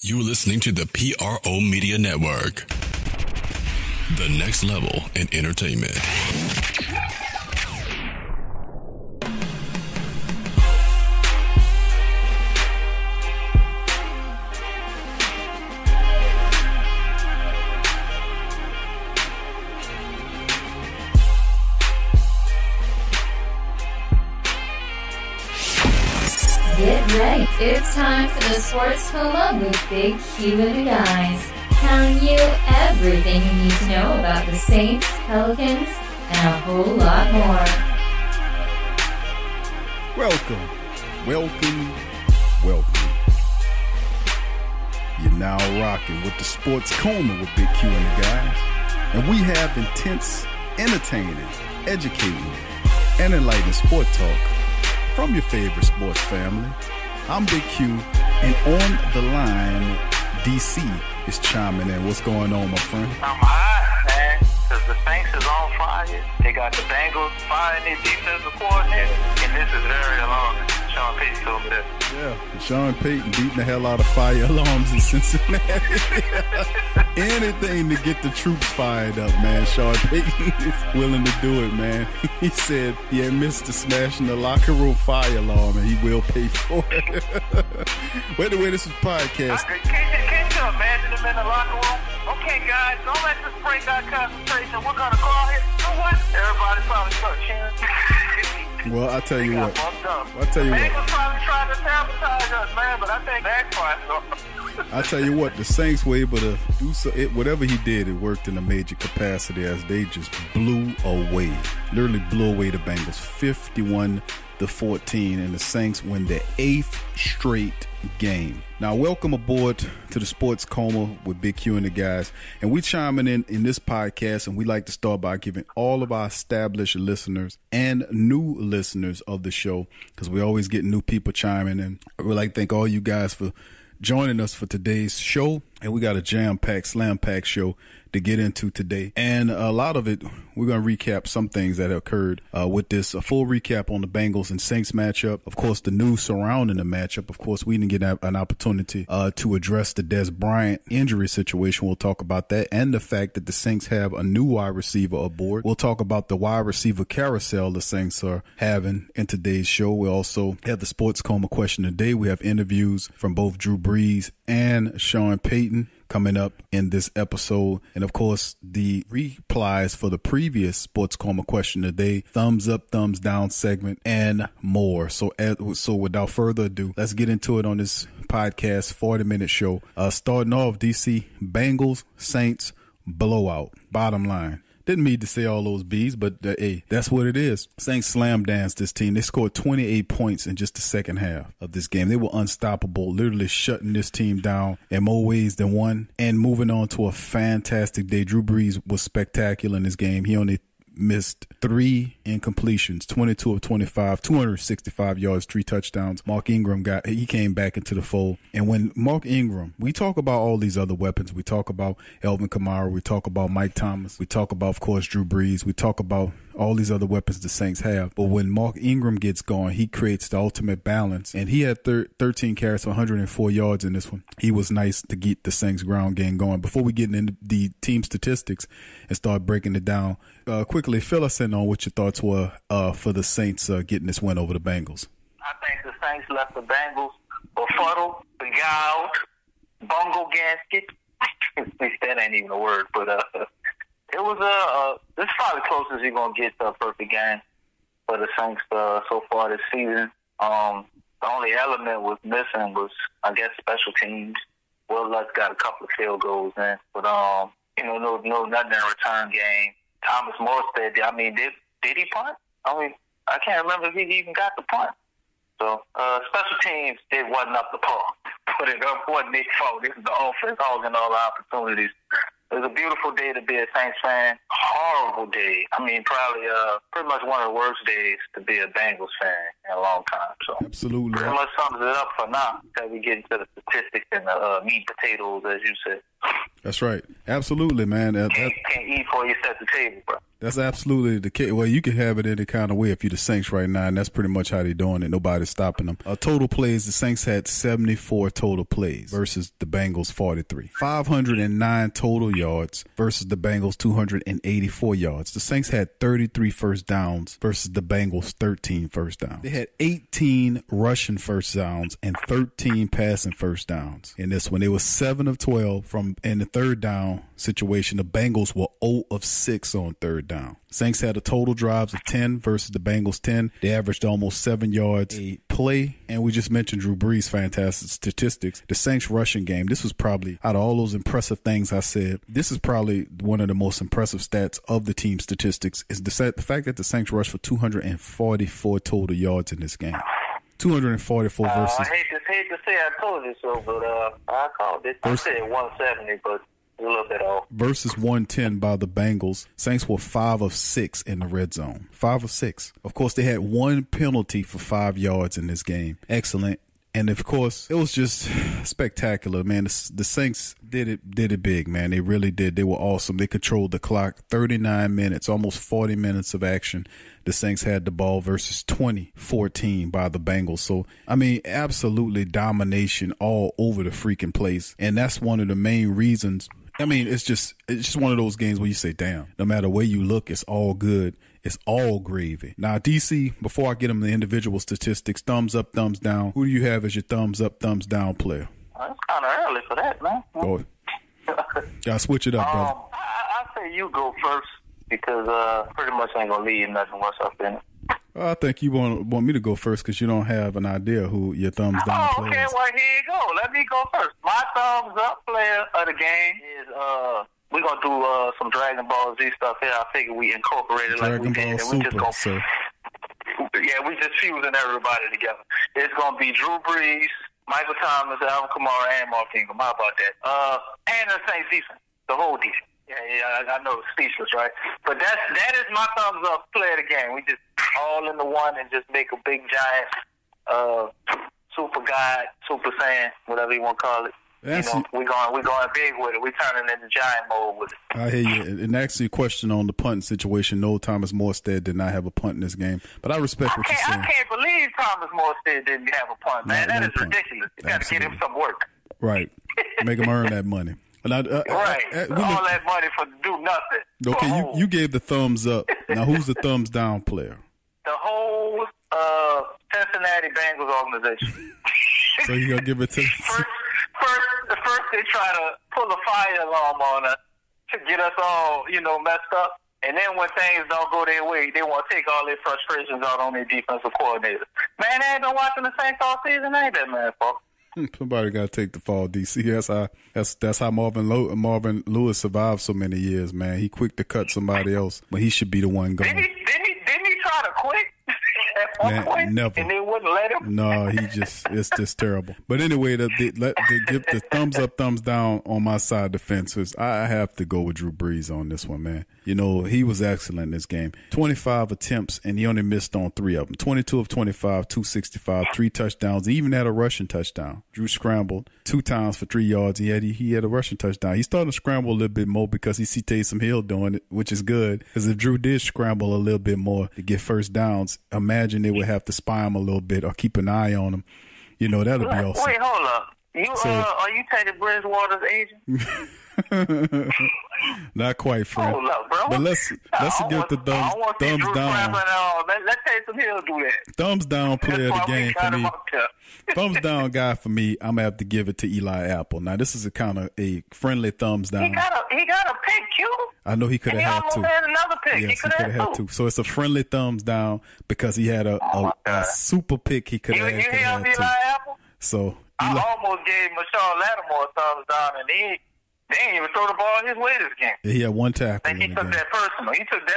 You're listening to the PRO Media Network. The next level in entertainment. Get ready. It's time for the Sports Coma with Big Q and the guys. Telling you everything you need to know about the Saints, Pelicans, and a whole lot more. Welcome. You're now rocking with the Sports Coma with Big Q and the guys. And we have intense, entertaining, educating, and enlightening sport talk from your favorite sports family. I'm Big Q, and on the line, DC is chiming in. What's going on, my friend? I'm hot, man, because the Saints is on fire. They got the Bengals firing their defensive coordinator, and this is very alarming. Sean Payton told me that. Yeah, Sean Payton beating the hell out of fire alarms in Cincinnati. Anything to get the troops fired up, man. Sean Payton is willing to do it, man. He said he had missed the smashing the locker room fire alarm, and he will pay for it. Wait, this is podcast. Can you imagine him in the locker room? Okay, guys, don't let this break our concentration. We're going to call it. You know what? Everybody probably start cheering. Well, I tell you what. Bengals probably tried to sabotage us, man, but I think backfired. I tell you what, the Saints were able to do whatever he did, it worked in a major capacity as they just literally blew away the Bengals 51-14, and the Saints win their 8th straight game. Now, welcome aboard to the Sports Coma with Big Q and the guys. And we chiming in this podcast, and we like to start by giving all of our established listeners and new listeners of the show, because we always get new people chiming in. We'd like to thank all you guys for joining us for today's show. And we got a jam-packed, slam-packed show to get into today. And a lot of it, we're going to recap some things that occurred with this. A full recap on the Bengals and Saints matchup. Of course, the news surrounding the matchup. Of course, we didn't get an opportunity to address the Des Bryant injury situation. We'll talk about that. And the fact that the Saints have a new wide receiver aboard. We'll talk about the wide receiver carousel the Saints are having in today's show. We also have the Sports Coma question today. We have interviews from both Drew Brees and Sean Payton coming up in this episode. And of course, the replies for the previous Sports Coma question today, thumbs up, thumbs down segment, and more. So without further ado, let's get into it on this podcast 40-minute show. Starting off, DC, Bengals, Saints, blowout. Bottom line. Didn't mean to say all those B's, but hey, that's what it is. Saints slam danced this team. They scored 28 points in just the second half of this game. They were unstoppable, literally shutting this team down in more ways than one, and moving on to a fantastic day. Drew Brees was spectacular in this game. He only missed 3 incompletions, 22 of 25, 265 yards, 3 touchdowns. Mark Ingram he came back into the fold. And when Mark Ingram, we talk about all these other weapons. We talk about Alvin Kamara. We talk about Mike Thomas. We talk about, of course, Drew Brees. We talk about all these other weapons the Saints have. But when Mark Ingram gets going, he creates the ultimate balance. And he had 13 carries for 104 yards in this one. He was nice to get the Saints ground game going. Before we get into the team statistics and start breaking it down, quickly fill us in on what your thoughts were for the Saints getting this win over the Bengals. I think the Saints left the Bengals befuddled, beguiled, bungle gasket. That ain't even a word, but it was this is probably the closest you're gonna get to a perfect game for the Saints so far this season. The only element was missing was, I guess, special teams. Will Lutz got a couple of field goals in, but no nothing in return game. Thomas Morstead, did he punt? I can't remember if he even got the punt. So special teams, it wasn't up to par. But it wasn't their fault. This is the offense hogging all the opportunities. It was a beautiful day to be a Saints fan. Horrible day. Probably pretty much one of the worst days to be a Bengals fan in a long time. So absolutely, pretty much sums it up for now until we get into the statistics and the meat and potatoes, as you said. That's right. Absolutely, man. Can't eat before you set the table, bro. That's absolutely the case. Well, you can have it any kind of way if you're the Saints right now, and that's pretty much how they're doing it. Nobody's stopping them. Total plays, the Saints had 74 total plays versus the Bengals 43. 509 total yards versus the Bengals 284 yards. The Saints had 33 first downs versus the Bengals 13 first downs. They had 18 rushing first downs and 13 passing first downs. In this one, they were 7 of 12 from in the third down situation. The Bengals were 0 of 6 on third down. Saints had a total drives of 10 versus the Bengals 10. They averaged almost 7 yards a play. And we just mentioned Drew Brees' fantastic statistics. The Saints rushing game, this was probably, out of all those impressive things I said, this is probably one of the most impressive stats of the team statistics, is the fact that the Saints rushed for 244 total yards in this game. 244 versus. I hate to say I told you so, but I called it. I said 170, but a little bit off. Versus 110 by the Bengals. Saints were 5 of 6 in the red zone. 5 of 6. Of course, they had 1 penalty for 5 yards in this game. Excellent. And of course, it was just spectacular, man. The Saints did it big, man. They really did. They were awesome. They controlled the clock. 39 minutes, almost 40 minutes of action. The Saints had the ball versus 20-14 by the Bengals. So, I mean, absolutely domination all over the freaking place. And that's one of the main reasons. I mean, it's just one of those games where you say, damn, no matter where you look, it's all good. It's all gravy. Now, DC, before I get them the individual statistics, thumbs up, thumbs down. Who do you have as your thumbs up, thumbs down player? It's kind of early for that, man. Go ahead. Gotta switch it up, brother. I say you go first because pretty much ain't going to leave nothing once I've been. I think you want me to go first because you don't have an idea who your thumbs down player is. Okay, well, here you go. Let me go first. My thumbs up player of the game is we're going to do some Dragon Ball Z stuff here. I figure we incorporate it like we did. And we just go, sir. Yeah, we just fusing everybody together. It's going to be Drew Brees, Michael Thomas, Alvin Kamara, and Mark Ingram. How about that? And the Saints defense, the whole defense. Yeah, I know it's speechless, right? But that is my thumbs up play of the game. We just all into one and just make a big giant super god, super saiyan, whatever you want to call it. We're going big with it. We're turning into giant mode with it. I hear you. And actually, a question on the punting situation. No, Thomas Morstead did not have a punt in this game, but I respect what you're saying. I can't believe Thomas Morstead didn't have a punt, man. That is ridiculous. You got to get him some work. Right. Make him earn that money. All that money for do nothing. Okay, you gave the thumbs up. Now, who's the thumbs down player? The whole Cincinnati Bengals organization. So you gonna give it to First they try to pull a fire alarm on us to get us all, messed up. And then when things don't go their way, they want to take all their frustrations out on their defensive coordinator. Man, they ain't been watching the Saints all season, ain't that, man, folks? Somebody got to take the fall, DC. That's how Marvin Lewis survived so many years, man. He quick to cut somebody else, but he should be the one going. Didn't he try to quit? Never. And they wouldn't let him? No, it's just terrible. But anyway, to give the thumbs up, thumbs down on my side of the fence, I have to go with Drew Brees on this one, man. He was excellent in this game. 25 attempts, and he only missed on 3 of them. 22 of 25, 265, 3 touchdowns. He even had a rushing touchdown. Drew scrambled 2 times for 3 yards. He had a rushing touchdown. He's starting to scramble a little bit more because he see Taysom Hill doing it, which is good. Because if Drew did scramble a little bit more to get first downs, imagine they would have to spy him a little bit or keep an eye on him. That'd be awesome. Wait, hold up. Are you Teddy Bridgewater's agent? Not quite, friend. Hold up, bro. But let's get the thumbs down. Let's Taysom Hill do that. Thumbs down player of the game for me. Thumbs down guy for me. I'm gonna have to give it to Eli Apple. Now this is a kind of a friendly thumbs down. He got a pick, Q. I know he could have had 2. He had another pick. Yes, he could have had 2. So it's a friendly thumbs down because he had a super pick. He could have had 2. You hear Eli Apple? So I almost gave Marshawn Lattimore a thumbs down, and they didn't even throw the ball his way this game. Yeah, he had 1 tackle. He took that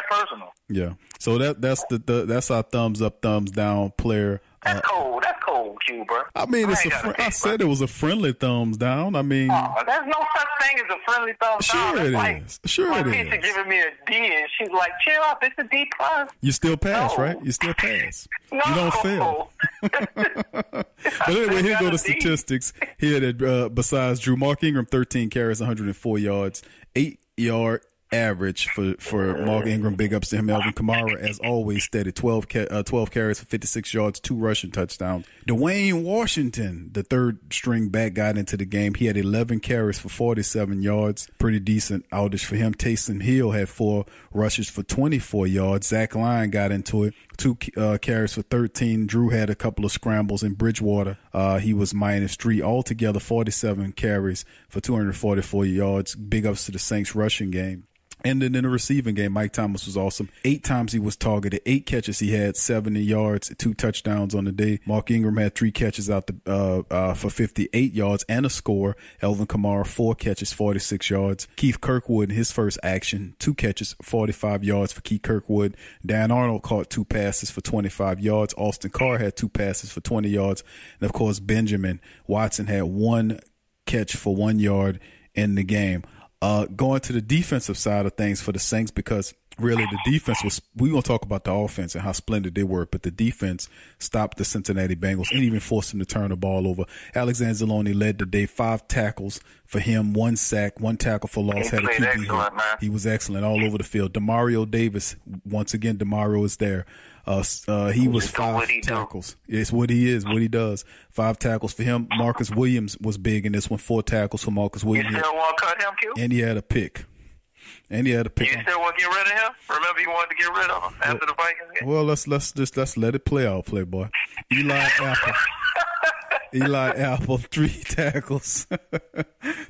personal. Yeah. So that's our thumbs up, thumbs down player. That's cold. That's cold, Q, bro. I mean, I said it was a friendly thumbs down. I mean, there's no such thing as a friendly thumbs down. Sure it is. My teacher giving me a D, and she's like, "Chill out, it's a D plus." You still pass, right? You still pass. No. You don't fail. But anyway, here go the statistics. Here, besides Drew, Mark Ingram, 13 carries, 104 yards, 8 average for Mark Ingram. Big ups to him. Alvin Kamara, as always, steady. 12 carries for 56 yards, 2 rushing touchdowns. Dwayne Washington, the third string back, got into the game. He had 11 carries for 47 yards. Pretty decent outage for him. Taysom Hill had 4 rushes for 24 yards. Zach Lyon got into it. 2 carries for 13. Drew had a couple of scrambles. In Bridgewater, he was -3. Altogether, 47 carries for 244 yards. Big ups to the Saints rushing game. And then in the receiving game, Mike Thomas was awesome. 8 times he was targeted, 8 catches he had, 70 yards, 2 touchdowns on the day. Mark Ingram had 3 catches out for 58 yards and a score. Alvin Kamara, 4 catches, 46 yards. Keith Kirkwood in his first action, 2 catches, 45 yards for Keith Kirkwood. Dan Arnold caught 2 passes for 25 yards. Austin Carr had 2 passes for 20 yards. And, of course, Benjamin Watson had 1 catch for 1 yard in the game. Going to the defensive side of things for the Saints, because really the defense was, we're going to talk about the offense and how splendid they were, but the defense stopped the Cincinnati Bengals and even forced them to turn the ball over. Alexander Zalone led the day, 5 tackles for him, 1 sack, 1 tackle for loss. Had a QB hit. He was excellent all over the field. Demario Davis, once again, Demario is there. He was 5 tackles. It's what he is, what he does. 5 tackles for him. Marcus Williams was big in this one. 4 tackles for Marcus Williams. You still want to cut him, Q? And he had a pick. You still want to get rid of him? Remember, you wanted to get rid of him after the Vikings game? Well, let's let it play out, Playboy. Eli Apple, 3 tackles,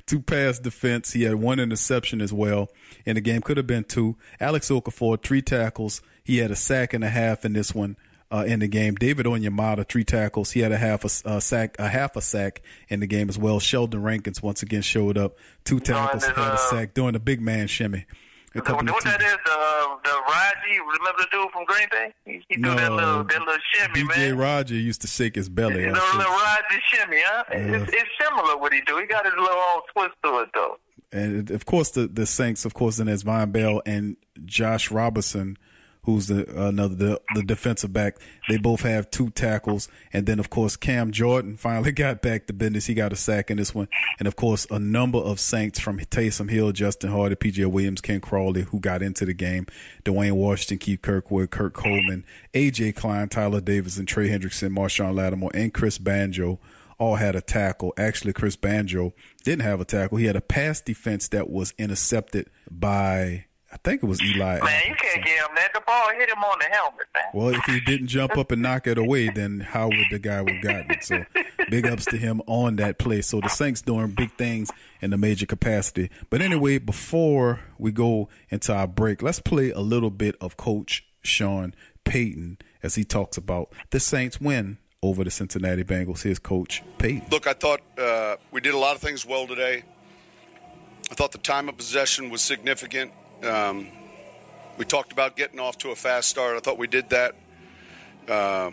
2 pass defense. He had 1 interception as well. And the game could have been 2. Alex Okafor, 3 tackles. He had a sack and a half in this one in the game. David Onyemata, 3 tackles. He had a half a sack in the game as well. Sheldon Rankins once again showed up. 2 tackles, had a sack, doing the big man shimmy. What that is, the Raji, remember the dude from Green Bay? He do that little shimmy, man. DJ Raji used to shake his belly. The little Raji shimmy, huh? It's similar what he do. He got his little own twist to it, though. And, of course, the Saints, of course, then there's Von Bell and Josh Robertson, who's the defensive back. They both have 2 tackles. And then, of course, Cam Jordan finally got back to business. He got a sack in this one. And, of course, a number of Saints from Taysom Hill, Justin Hardy, P.J. Williams, Ken Crawley, who got into the game. Dwayne Washington, Keith Kirkwood, Kirk Coleman, A.J. Klein, Tyler Davidson, Trey Hendrickson, Marshawn Lattimore, and Chris Banjo all had a tackle. Actually, Chris Banjo didn't have a tackle. He had a pass defense that was intercepted by, I think it was Eli. Man, you can't give him that. The ball hit him on the helmet, man. Well, if he didn't jump up and knock it away, then how would the guy have gotten it? So big ups to him on that play. So the Saints doing big things in the major capacity. But anyway, before we go into our break, let's play a little bit of Coach Sean Payton as he talks about the Saints win over the Cincinnati Bengals. Here's Coach Payton. Look, I thought we did a lot of things well today. I thought the time of possession was significant. We talked about getting off to a fast start. I thought we did that. It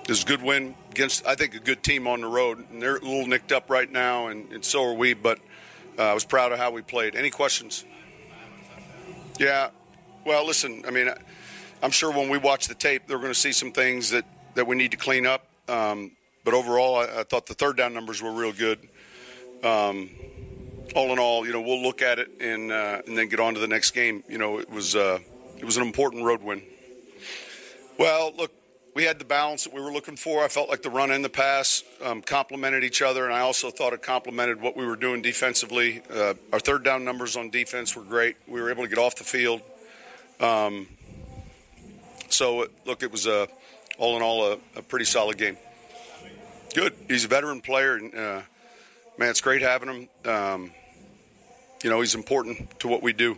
was a good win against, I think, a good team on the road. And they're a little nicked up right now, and so are we. But I was proud of how we played. Any questions? Yeah. Well, listen, I mean, I'm sure when we watch the tape, they're going to see some things that we need to clean up. But overall, I thought the third down numbers were real good. All in all, we'll look at it and then get on to the next game. It was an important road win. Well, look, we had the balance that we were looking for. I felt like the run and the pass complemented each other, and I also thought it complemented what we were doing defensively. Our third down numbers on defense were great. We were able to get off the field. So, look, it was all in all a pretty solid game. Good. He's a veteran player, and man, it's great having him. He's important to what we do.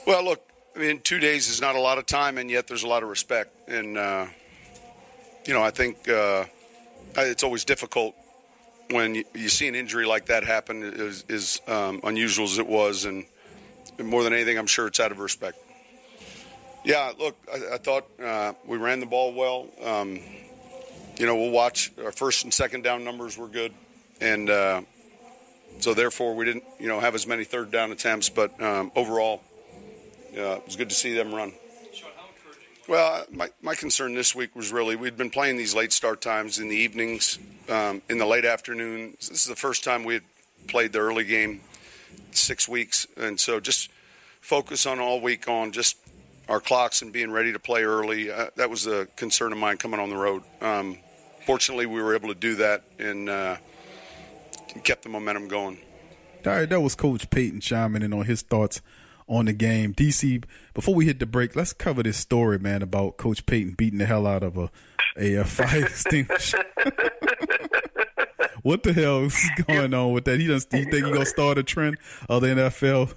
Well, look, I mean, 2 days is not a lot of time, and yet there's a lot of respect. And, I think it's always difficult when you see an injury like that happen, as unusual as it was. And more than anything, I'm sure it's out of respect. Yeah, look, I thought we ran the ball well. We'll watch. Our first and second down numbers were good. And so, therefore, we didn't, have as many third down attempts. But overall, it was good to see them run. Sean, how encouraging? Well, my concern this week was really we'd been playing these late start times in the evenings, in the late afternoon. This is the first time we had played the early game. 6 weeks. And so just focus on all week on just our clocks and being ready to play early. That was a concern of mine coming on the road. Fortunately, we were able to do that and kept the momentum going. All right, that was Coach Payton chiming in on his thoughts on the game. DC, before we hit the break, let's cover this story, man, about Coach Payton beating the hell out of a fire extinguisher. What the hell is going on with that? You think he's going to start a trend of the NFL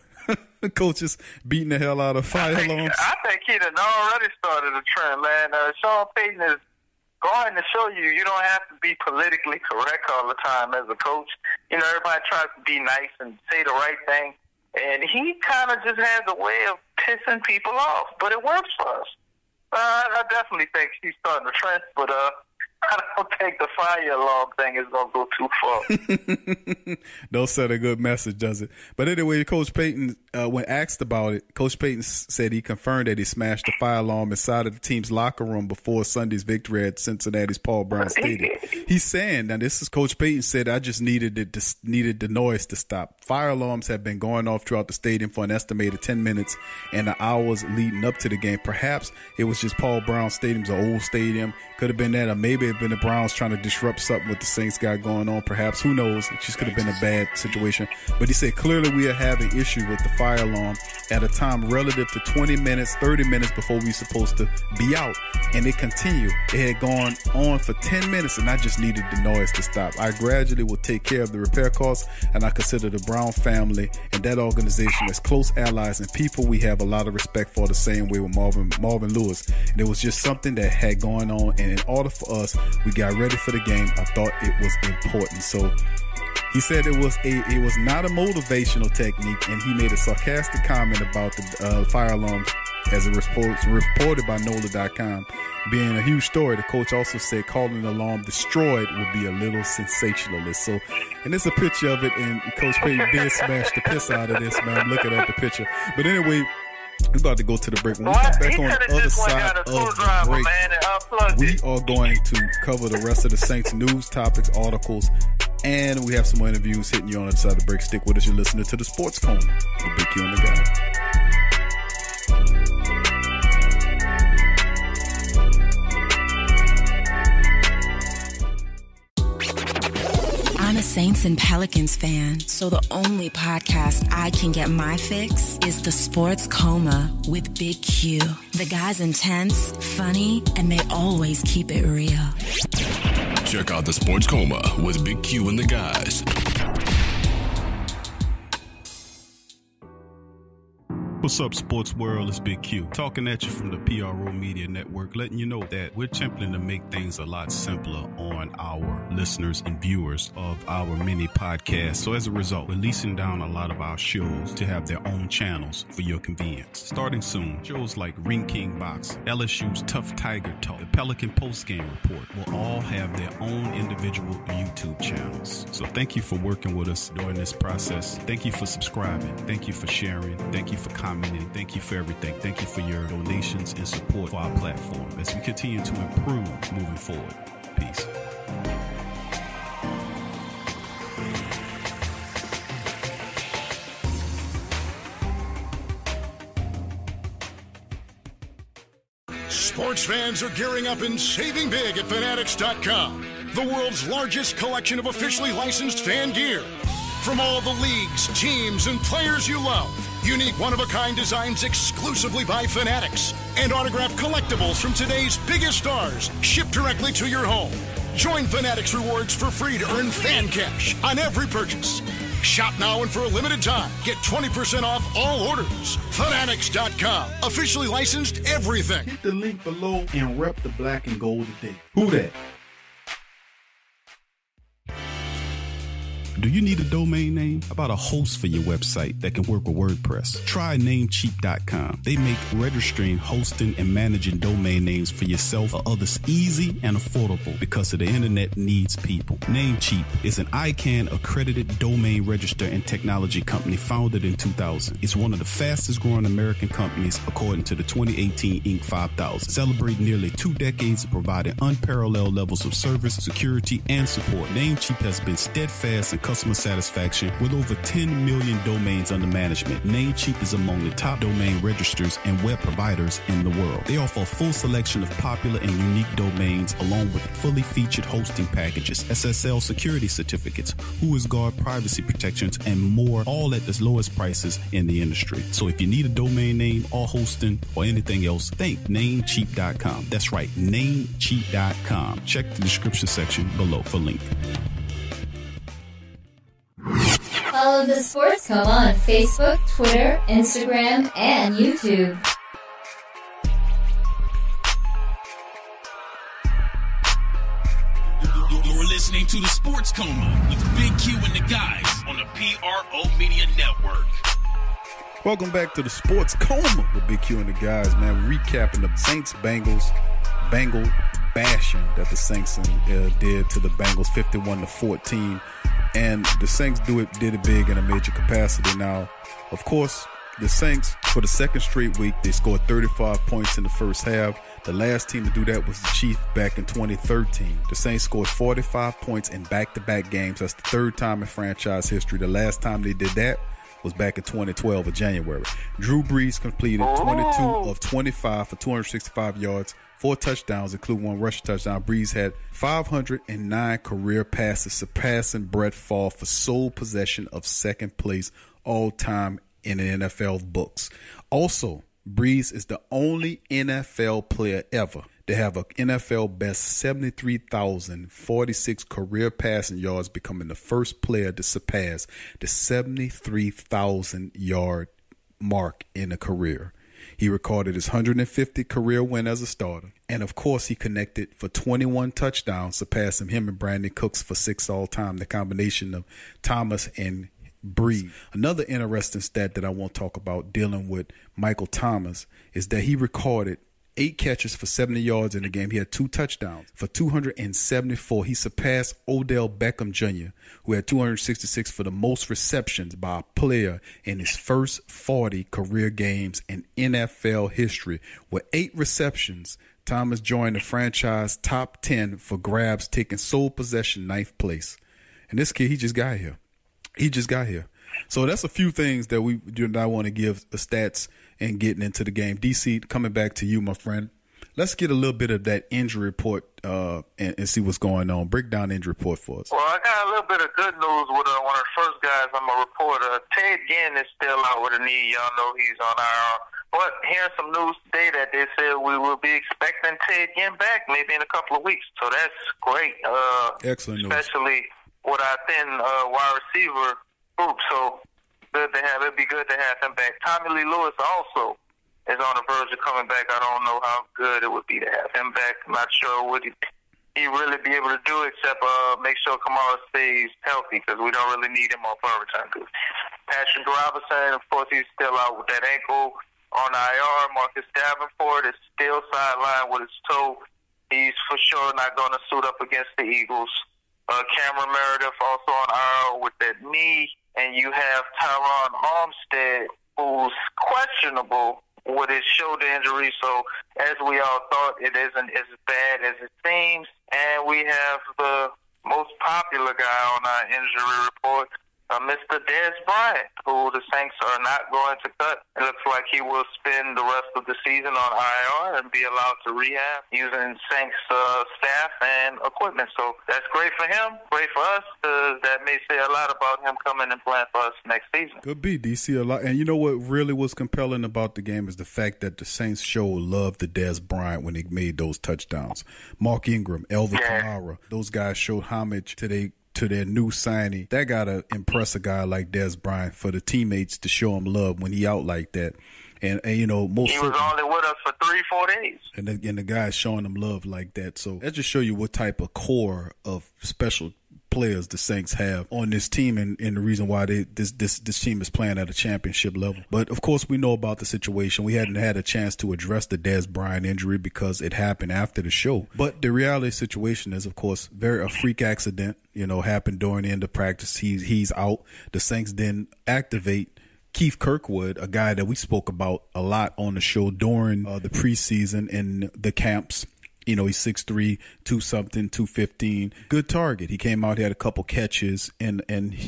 coaches beating the hell out of fire alarms? I think he done already started a trend, man. Sean Payton is going to show you don't have to be politically correct all the time as a coach. You know, everybody tries to be nice and say the right thing. And he kind of just has a way of pissing people off. But it works for us. I definitely think he's starting a trend. But I don't think the fire alarm thing is going to go too far. Don't send a good message, does it? But anyway, Coach Payton, when asked about it, Coach Payton said he confirmed that he smashed the fire alarm inside of the team's locker room before Sunday's victory at Cincinnati's Paul Brown Stadium. He's saying, now this is Coach Payton said, I just needed the noise to stop. Fire alarms have been going off throughout the stadium for an estimated 10 minutes and the hours leading up to the game. Perhaps it was just Paul Brown Stadium's an old stadium. Could have been that, or maybe it been the Browns trying to disrupt something with the Saints got going on. Perhaps, who knows? It just could have been a bad situation. But he said clearly we are having issue with the fire alarm at a time relative to 20 minutes, 30 minutes before we supposed to be out. And it continued. It had gone on for 10 minutes and I just needed the noise to stop. I gradually will take care of the repair costs, and I consider the Brown family and that organization as close allies and people we have a lot of respect for, the same way with Marvin Lewis. And it was just something that had going on, and in order for us, we got ready for the game. I thought it was important. So he said it was not a motivational technique, and he made a sarcastic comment about the fire alarm as it was reported by NOLA.com. Being a huge story, the coach also said calling the alarm destroyed would be a little sensationalist. So, and there's a picture of it, and Coach Payton did smash the piss out of this, man. I'm looking at the picture. But anyway, we're about to go to the break. When we come back on the other side of the break, we are going to cover the rest of the Saints news, topics, articles, and we have some more interviews hitting you on the other side of the break. Stick with us. You're listening to the Sports Coma with Big Q and the guy. I'm a Saints and Pelicans fan, so the only podcast I can get my fix is the Sports Coma with Big Q. The guy's intense, funny, and they always keep it real. Check out the Sports Coma with Big Q and the guys. What's up, sports world? It's Big Q talking at you from the PRO Media Network, letting you know that we're attempting to make things a lot simpler on our listeners and viewers of our mini podcast. So as a result, we're leasing down a lot of our shows to have their own channels for your convenience. Starting soon, shows like Ring King Boxing, LSU's Tough Tiger Talk, the Pelican Postgame Report will all have their own individual YouTube channels. So thank you for working with us during this process. Thank you for subscribing. Thank you for sharing. Thank you for commenting. Thank you for everything. Thank you for your donations and support for our platform as we continue to improve moving forward. Peace. Sports fans are gearing up and saving big at Fanatics.com, the world's largest collection of officially licensed fan gear. From all the leagues, teams, and players you love, unique one-of-a-kind designs exclusively by Fanatics, and autographed collectibles from today's biggest stars shipped directly to your home. Join Fanatics Rewards for free to earn fan cash on every purchase. Shop now and for a limited time, get 20% off all orders. Fanatics.com, officially licensed everything. Hit the link below and rep the black and gold today. Who that? Do you need a domain name? How about a host for your website that can work with WordPress? Try Namecheap.com. They make registering, hosting, and managing domain names for yourself or others easy and affordable because the internet needs people. Namecheap is an ICANN accredited domain register and technology company founded in 2000. It's one of the fastest growing American companies according to the 2018 Inc. 5000, celebrating nearly 2 decades of providing unparalleled levels of service, security, and support. Namecheap has been steadfast and customer satisfaction with over 10 million domains under management. Namecheap is among the top domain registers and web providers in the world. They offer a full selection of popular and unique domains along with fully featured hosting packages, SSL security certificates, WhoisGuard privacy protections, and more, all at the lowest prices in the industry. So if you need a domain name or hosting or anything else, think Namecheap.com. That's right, Namecheap.com. Check the description section below for link. Follow the Sports Coma on Facebook, Twitter, Instagram, and YouTube. You're listening to the Sports Coma with Big Q and the guys on the PRO Media Network. Welcome back to the Sports Coma with Big Q and the guys, man. Recapping the Saints-Bengals Bengal bashing that the Saints did to the Bengals, 51-14. And the Saints did it big in a major capacity. Now, of course, the Saints, for the second straight week, they scored 35 points in the first half. The last team to do that was the Chiefs back in 2013. The Saints scored 45 points in back-to-back games. That's the third time in franchise history. The last time they did that was back in 2012 of January. Drew Brees completed 22 of 25 for 265 yards, 4 touchdowns, including 1 rushing touchdown. Brees had 509 career passes, surpassing Brett Favre for sole possession of second place all-time in the NFL books. Also, Brees is the only NFL player ever to have an NFL best 73,046 career passing yards, becoming the first player to surpass the 73,000 yard mark in a career. He recorded his 150th career win as a starter. And, of course, he connected for 21 touchdowns, surpassing him and Brandin Cooks for 6 all-time, the combination of Thomas and Brees. Another interesting stat that I want to talk about dealing with Michael Thomas is that he recorded 8 catches for 70 yards in the game. He had 2 touchdowns for 274. He surpassed Odell Beckham Jr., who had 266 for the most receptions by a player in his first 40 career games in NFL history. With 8 receptions, Thomas joined the franchise top 10 for grabs, taking sole possession 9th place. And this kid, he just got here. So that's a few things that we do not want to give the stats and getting into the game. DC, coming back to you, my friend. Let's get a little bit of that injury report and see what's going on. Break down the injury report for us. Well, I got a little bit of good news with one of the first guys I'm going to report. Ted Ginn is still out with a knee. Y'all know he's on IR. But here's some news today that they said we will be expecting Ted Ginn back maybe in a couple of weeks. So that's great. Excellent news. Especially with our thin wide receiver group. So good to have. It'd be good to have him back. Tommy Lee Lewis also is on the verge of coming back. I don't know how good it would be to have him back. I'm not sure what he really be able to do except make sure Kamara stays healthy because we don't really need him on punt return. Patrick Robinson, of course, he's still out with that ankle on IR. Marcus Davenport is still sidelined with his toe. He's for sure not going to suit up against the Eagles. Cameron Meredith also on IR with that knee. And you have Tyron Armstead, who's questionable with his shoulder injury. So, as we all thought, it isn't as bad as it seems. And we have the most popular guy on our injury report, Mr. Dez Bryant, who the Saints are not going to cut. It looks like he will spend the rest of the season on IR and be allowed to rehab using Saints staff and equipment. So that's great for him, great for us, because that may say a lot about him coming and playing for us next season. Could be, DC, a lot. And you know what really was compelling about the game is the fact that the Saints showed love to Dez Bryant when he made those touchdowns. Mark Ingram, Elvin Kamara, those guys showed homage to their new signing. That got to impress a guy like Dez Bryant for the teammates to show him love when he out like that. And you know, most he was only with us for 3-4 days. And the guys showing him love like that. So that just show you what type of core of special players the Saints have on this team, and the reason why this team is playing at a championship level. But of course, we know about the situation. We hadn't had a chance to address the Dez Bryant injury because it happened after the show. But the reality situation is, of course, a freak accident. You know, happened during the end of practice. He's out. The Saints then activate Keith Kirkwood, a guy that we spoke about a lot on the show during the preseason and the camps. You know, he's 6'3", 215. Good target. He came out, he had a couple catches, and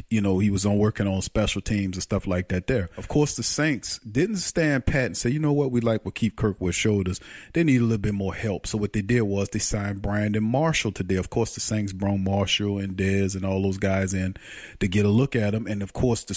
you know, he was working on special teams and stuff like that there. Of course, the Saints didn't stand pat and say, you know what, we like what Keith Kirkwood showed us. They need a little bit more help. So what they did was they signed Brandin Marshall today. Of course, the Saints brought Marshall and Dez and all those guys in to get a look at him. And of course, to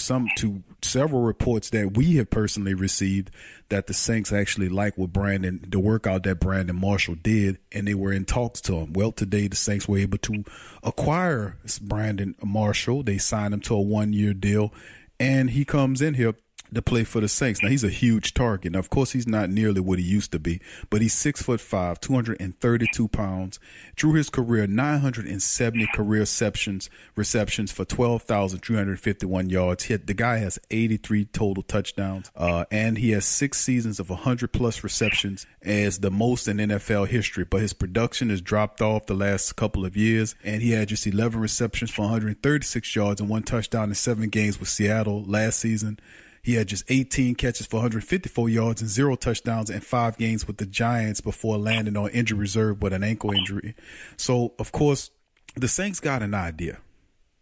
several reports that we have personally received, that the Saints actually like what the workout that Brandin Marshall did, and they were in talks to him. Well, today the Saints were able to acquire Brandin Marshall. They signed him to a 1-year deal, and he comes in here to play for the Saints. Now, he's a huge target. Now, of course, he's not nearly what he used to be, but he's 6'5", 232 pounds. Through his career, 970 career receptions for 12,351 yards. The guy has 83 total touchdowns, and he has 6 seasons of 100-plus receptions as the most in NFL history. But his production has dropped off the last couple of years, and he had just 11 receptions for 136 yards and 1 touchdown in 7 games with Seattle last season. He had just 18 catches for 154 yards and 0 touchdowns in 5 games with the Giants before landing on injury reserve with an ankle injury. So, of course, the Saints got an idea,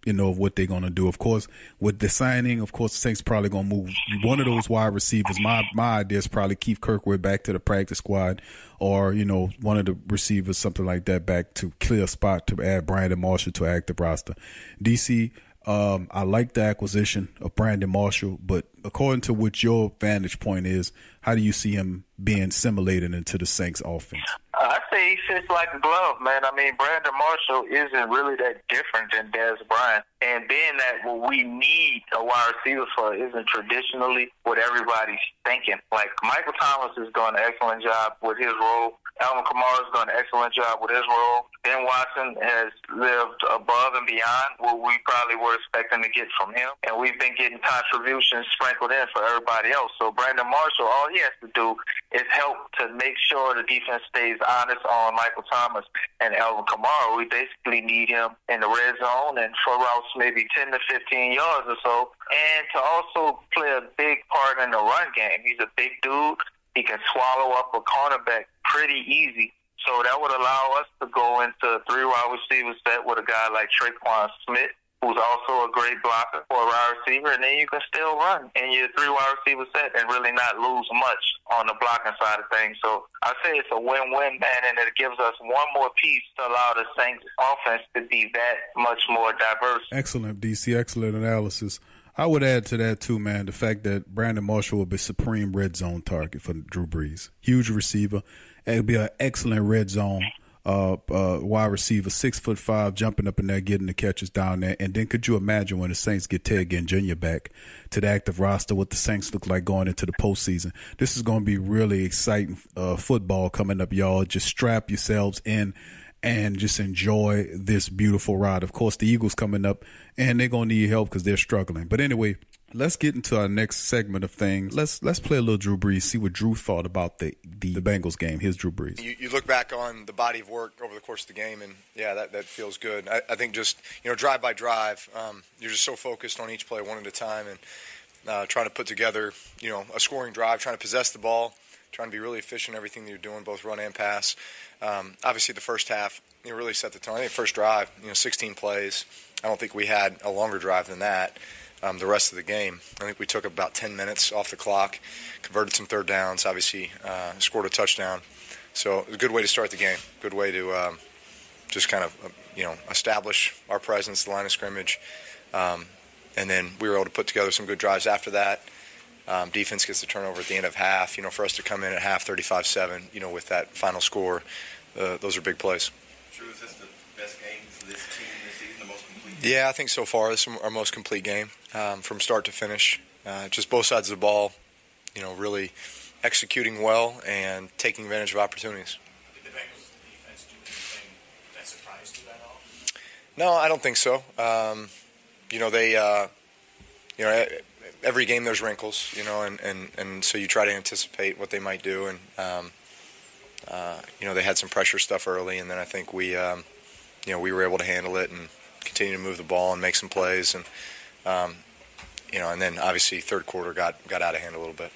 of what they're going to do. Of course, with the signing, of course, the Saints probably going to move one of those wide receivers. My idea is probably Keith Kirkwood back to the practice squad, or, one of the receivers, something like that, back to clear a spot to add Brandin Marshall to active roster. DC, I like the acquisition of Brandin Marshall, but according to what your vantage point is, how do you see him being assimilated into the Saints offense? I say he fits like a glove, man. I mean, Brandin Marshall isn't really that different than Dez Bryant. And being that what we need a wide receiver for isn't traditionally what everybody's thinking. Like, Michael Thomas has done an excellent job with his role. Alvin Kamara has done an excellent job with his role. Ben Watson has lived above and beyond what we probably were expecting to get from him. And we've been getting contributions sprinkled in for everybody else. So Brandin Marshall, all he has to do is help to make sure the defense stays honest on Michael Thomas and Alvin Kamara. We basically need him in the red zone and for routes maybe 10 to 15 yards or so, and to also play a big part in the run game. He's a big dude. He can swallow up a cornerback pretty easy. So that would allow us to go into a 3-wide receiver set with a guy like Traquan Smith, who's also a great blocker for a wide receiver, and then you can still run in your 3-wide receiver set and really not lose much on the blocking side of things. So I say it's a win-win, man, and it gives us one more piece to allow the Saints offense to be that much more diverse. Excellent, DC. Excellent analysis. I would add to that, too, man, the fact that Brandin Marshall will be supreme red zone target for Drew Brees. Huge receiver. It'll be an excellent red zone wide receiver, 6'5", jumping up in there, getting the catches down there. And then could you imagine when the Saints get Ted Ginn Jr. back to the active roster, what the Saints look like going into the postseason? This is going to be really exciting football coming up, y'all. Just strap yourselves in and just enjoy this beautiful ride. Of course, the Eagles coming up, and they're going to need help because they're struggling. But anyway, let's get into our next segment of things. Let's play a little Drew Brees, see what Drew thought about the Bengals game. Here's Drew Brees. You look back on the body of work over the course of the game, and, yeah, that feels good. I think just, drive by drive, you're just so focused on each play one at a time and trying to put together, a scoring drive, trying to possess the ball, trying to be really efficient in everything that you're doing, both run and pass. Obviously, the first half, really set the tone. I think first drive, 16 plays. I don't think we had a longer drive than that. The rest of the game, I think we took about 10 minutes off the clock, converted some third downs, obviously scored a touchdown. So it was a good way to start the game, good way to just kind of, establish our presence, the line of scrimmage. And then we were able to put together some good drives after that. Defense gets the turnover at the end of half. For us to come in at half 35-7, with that final score, those are big plays. Drew, is this the best game for this team this season, the most complete game? Yeah, I think so far this is our most complete game from start to finish. Just both sides of the ball, really executing well and taking advantage of opportunities. Did the Bengals defense do anything that surprised you at all? No, I don't think so. Every game there's wrinkles, and so you try to anticipate what they might do, and they had some pressure stuff early, and then I think we were able to handle it and continue to move the ball and make some plays, and and then obviously third quarter got out of hand a little bit.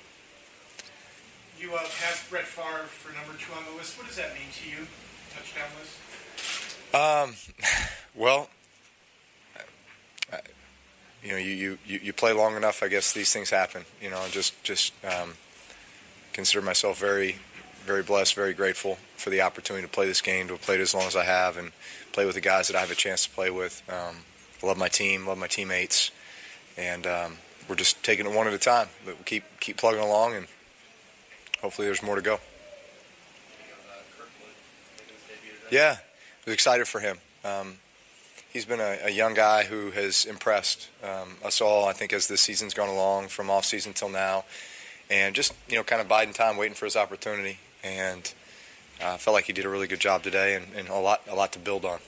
You passed Brett Favre for number 2 on the list. What does that mean to you? touchdown list? Well, you play long enough, I guess these things happen. Just consider myself very, very blessed, very grateful for the opportunity to play this game, to have played as long as I have, and play with the guys that I have a chance to play with. I love my team, love my teammates, and we're just taking it one at a time. But we keep plugging along, and hopefully there's more to go. Yeah, I was excited for him. He's been a young guy who has impressed us all, I think, as this season's gone along, from off-season till now. And just, kind of biding time, waiting for his opportunity. And I felt like he did a really good job today, and a lot to build on.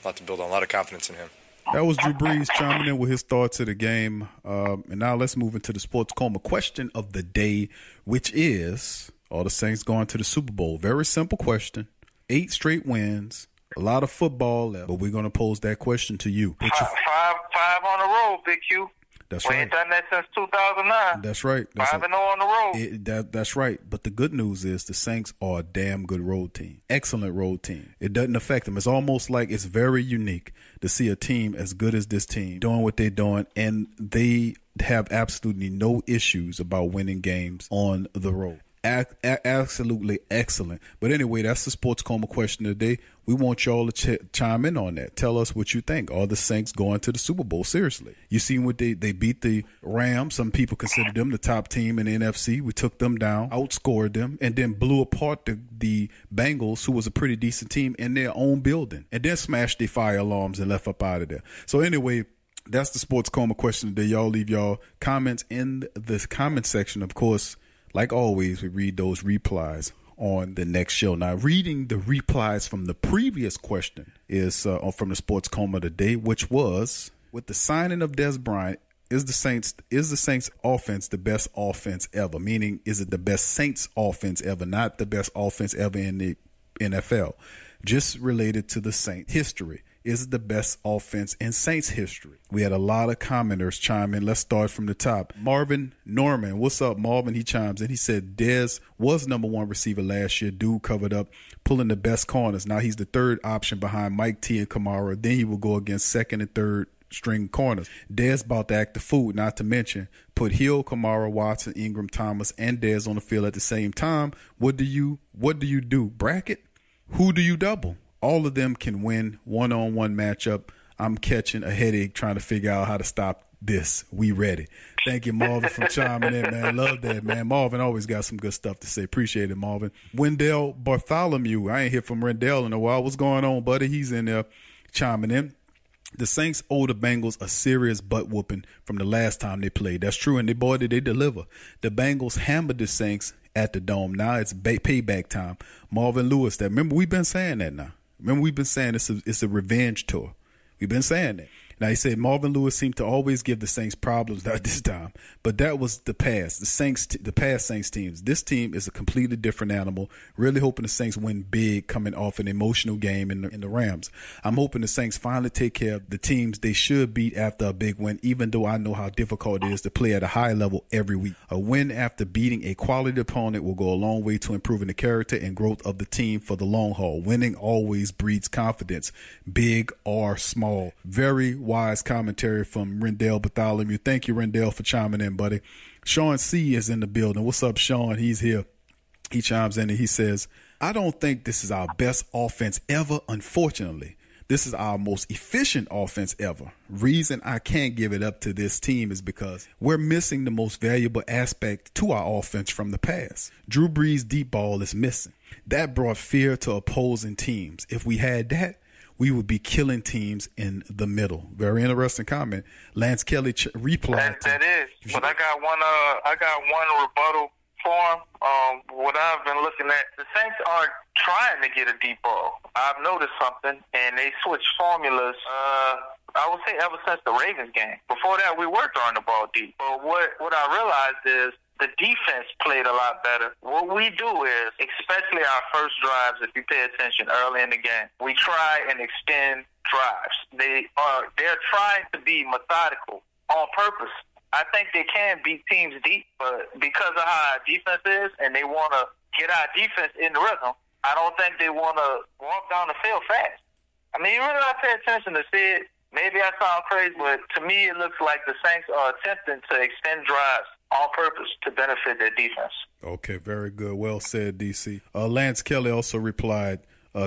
A lot of confidence in him. That was Drew Brees chiming in with his thoughts of the game. And now let's move into the Sports Coma question of the day, which is, are the Saints going to the Super Bowl? Very simple question. 8 straight wins. A lot of football left, but we're going to pose that question to you. Five on the road, Big Q. That's we right. ain't done that since 2009. That's right. 5-0 on the road. That's right. But the good news is the Saints are a damn good road team. Excellent road team. It doesn't affect them. It's almost like it's very unique to see a team as good as this team doing what they're doing, and they have absolutely no issues about winning games on the road. Absolutely excellent. But anyway, that's the Sports Coma question of the day. We want y'all to chime in on that. Tell us what you think. Are the Saints going to the Super Bowl? Seriously. You seen what they beat the Rams. Some people consider them the top team in the NFC. We took them down, outscored them, and then blew apart the Bengals, who was a pretty decent team, in their own building, and then smashed their fire alarms and left up out of there. So anyway, that's the Sports Coma question of the day. Y'all leave y'all comments in the comment section. Of course, like always, we read those replies on the next show. Now, reading the replies from the previous question is from the Sports Coma today, which was, with the signing of Des Bryant, is the Saints offense the best offense ever? Meaning, is it the best Saints offense ever, not the best offense ever in the NFL? Just related to the Saints history. Is it the best offense in Saints history? We had a lot of commenters chime in. Let's start from the top. Marvin Norman. What's up, Marvin? He chimes in. He said Dez was number 1 receiver last year. Dude covered up, pulling the best corners. Now he's the third option behind Mike T and Kamara. Then he will go against second and third string corners. Dez about to act the fool, not to mention put Hill, Kamara, Watson, Ingram, Thomas, and Dez on the field at the same time. What do you do? Bracket? Who do you double? All of them can win one-on-one matchup. I'm catching a headache trying to figure out how to stop this. We ready. Thank you, Marvin, for chiming in, man. Love that, man. Marvin always got some good stuff to say. Appreciate it, Marvin. Wendell Bartholomew. I ain't hear from Wendell in a while. What's going on, buddy? He's in there chiming in. The Saints owe the Bengals a serious butt whooping from the last time they played. That's true, and did they deliver. The Bengals hammered the Saints at the Dome. Now it's payback time. Marvin Lewis, remember we've been saying that now. Remember, we've been saying it's a revenge tour. We've been saying that. Now, he said Marvin Lewis seemed to always give the Saints problems, not this time. But that was the past. The past Saints teams. This team is a completely different animal. Really hoping the Saints win big coming off an emotional game in the Rams. I'm hoping the Saints finally take care of the teams they should beat after a big win, even though I know how difficult it is to play at a high level every week. A win after beating a quality opponent will go a long way to improving the character and growth of the team for the long haul. Winning always breeds confidence, big or small. Very wise commentary from Rendell Bartholomew. Thank you, Rendell, for chiming in, buddy. Sean C. is in the building. What's up, Sean? He's here. He chimes in and he says, I don't think this is our best offense ever, unfortunately. This is our most efficient offense ever. Reason I can't give it up to this team is because we're missing the most valuable aspect to our offense from the past. Drew Brees' deep ball is missing. That brought fear to opposing teams. If we had that, we would be killing teams in the middle. Very interesting comment. Lance Kelly replied. That is. But I got one rebuttal for him. What I've been looking at, the Saints aren't trying to get a deep ball. I've noticed something, and they switched formulas. I would say ever since the Ravens game. Before that, we were throwing the ball deep. But what I realized is the defense played a lot better. What we do is, especially our first drives, if you pay attention early in the game, we try and extend drives. They're trying to be methodical on purpose. I think they can beat teams deep, but because of how our defense is, and they want to get our defense in the rhythm, I don't think they want to walk down the field fast. I mean, you really got to pay attention to see it. Maybe I sound crazy, but to me it looks like the Saints are attempting to extend drives on purpose to benefit their defense. Okay, very good. Well said, DC. Lance Kelly also replied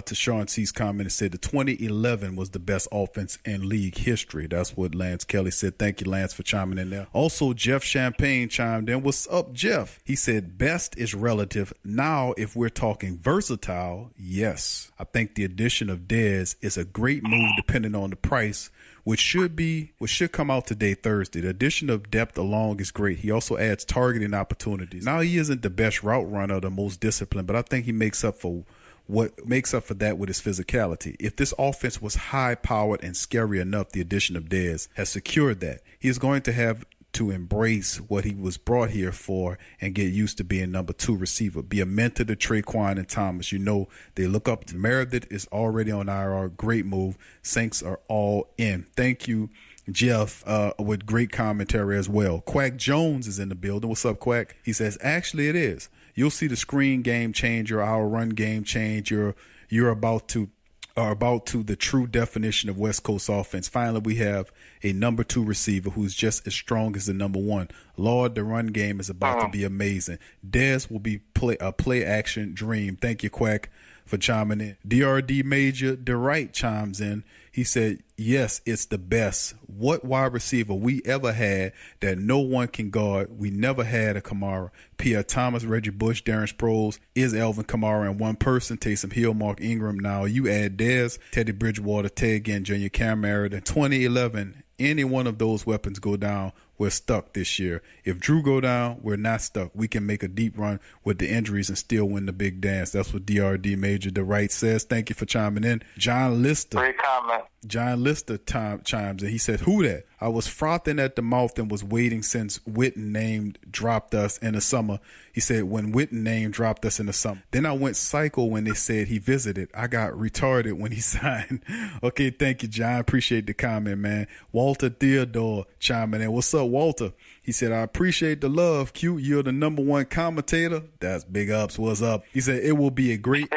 to Sean C's comment and said the 2011 was the best offense in league history. That's what Lance Kelly said. Thank you, Lance, for chiming in there. Also, Jeff Champagne chimed in. What's up, Jeff? He said best is relative. Now, if we're talking versatile, yes. I think the addition of Dez is a great move depending on the price, which should come out today, Thursday. The addition of depth along is great. He also adds targeting opportunities. Now, he isn't the best route runner or the most disciplined, but I think he makes up for that with his physicality. If this offense was high-powered and scary enough, the addition of Dez has secured that. He is going to have to embrace what he was brought here for and get used to being number 2 receiver. Be a mentor to Traquan and Thomas. You know, they look up to Meredith is already on IR. Great move. Saints are all in. Thank you, Jeff, with great commentary as well. Quack Jones is in the building. What's up, Quack? He says, actually, it is. You'll see the screen game change, our run game change. You're about to the true definition of West Coast offense. Finally, we have a number 2 receiver who's just as strong as the number 1. Lord, the run game is about to be amazing. Dez will be a play action dream. Thank you, Quack, for chiming in. DRD Major DeWright chimes in. He said, yes, it's the best. What wide receiver we ever had that no one can guard? We never had a Kamara. Pierre Thomas, Reggie Bush, Darren Sproles, is Alvin Kamara in one person. Taysom Hill, Mark Ingram. Now you add Dez, Teddy Bridgewater, Ted Ginn Jr., Cam Merritt. In 2011, any one of those weapons go down, we're stuck this year. If Drew go down, we're not stuck. We can make a deep run with the injuries and still win the big dance. That's what DRD Major DeWright says. Thank you for chiming in. John Lister. Great comment. John Lister chimes in. He said, who that? I was frothing at the mouth and was waiting since Witten name dropped us in the summer. He said, when Witten name dropped us in the summer. Then I went psycho when they said he visited. I got retarded when he signed. Okay, thank you, John. Appreciate the comment, man. Walter Theodore chiming in. What's up, Walter? He said, I appreciate the love, Q. You're the number 1 commentator. That's big ups. What's up? He said, it'll be great